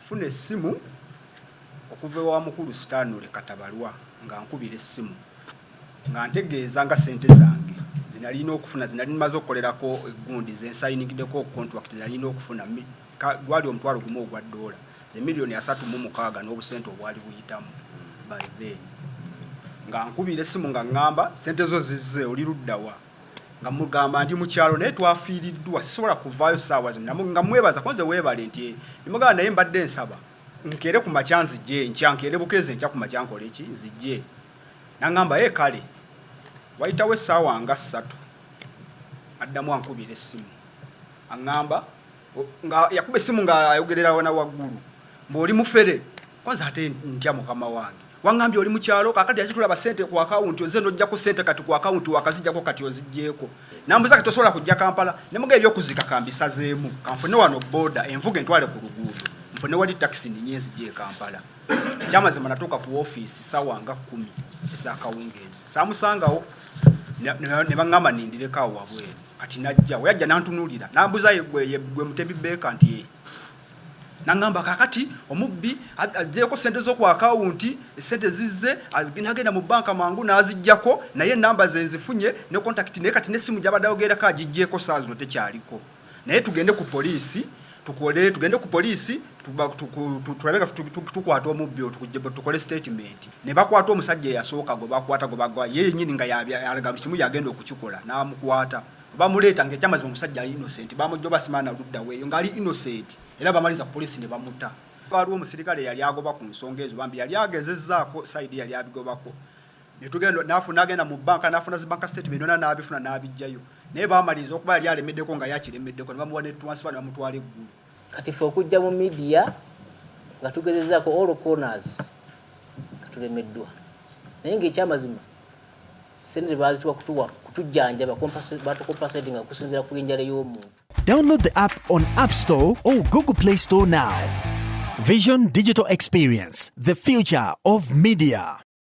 nafuna essimu okuva ewa mukulu Stanley Katabalwa nga nkubira essimu nga ntegeeza nga sente zange zinalina okufuna zinalina maze okukolerako eggundi zensayiningiddeko contract zinalina okufuna gwali omutwalo gumu ogwa dola $3,600,000 n'obusente obwali buyitamu by then nga nkubira essimu nga ngamba sente zo zizze oli luddawa nga mugamba ndi mu kyalo naye twafiiriddwa sisobola kuvaayo ssaawa zonna nga mwebaza konze weebale nti nimugamba naye mbadde nsaba nkere ku makya nzijje nkya nkere bukeze nkya ku makya nkole ki nzijje nangamba kale wayitawo essaawa nga 3 addamu ankubira essimu aŋŋamba nga yakuba essimu nga ayogerera wana waggulu mb'oli mufere kwanza ate ntya mukama wange wangambye oli mu kyalo kakati yakitulaba sente ku akawunti oze nojjako sente kati ku akawunti wakazijjako kati ozijjeeko nambuza kati tosobola kujja Kampala ne muga ebyokuzika kambisazeemu kanfune wano boda envuga entwale ku luguudo nfune wali taxi ninyezi gye Kampala ekyamazima natuuka ku ofiisi ssaawa nga 10 ez'akawungeezi saamusangawo ne baŋŋamba nindirekawo wabweru kati najja weyajja nantunuulira nambuza gwe Mutebi Beka nti nangamba kakati omubbi ajjeko sente zo ku akawunti sente zizze agenda mu banka mangu nazijjako naye namba zenzifunye ne contact ne kati nesimu jabadde ogera ka jijjeko saazo tekyaliko naye tugende ku poliisi tugende ku poliisi tulabeka tukwata omubbi tukole statement ne bakwata omusajja eyasooka gwe bakwata gwe bagwa yeye nyini nga yalaga kimu yagenda okukikola namukwata bamuleeta ng'ekyamazima omusajja ali innocent bamujjoba simana ludda weeyo ngali innocent era bamaliza poliisi ne bamuta waliwo omusirikale yali agoba ku nsonga ezo bambi yali agezezzaako side yali abigobako netugenda nagenda mu banka nafuna zibanka statement yonna n'abifuna n'abijjayo naye bamaliza okuba yali alemeddeko nga yakiremeddeko ne bamuwa ne transfer ne bamutwala eggulu kati fe okujja mu media nga tugezezzaako all corners katulemeddwa naye ng'ekyamazima sente bazituwa kutujjanja batukompensating okusinziira ku enjala y'omuntu. Download the app on App Store or Google Play Store now. Vision Digital Experience, the future of media.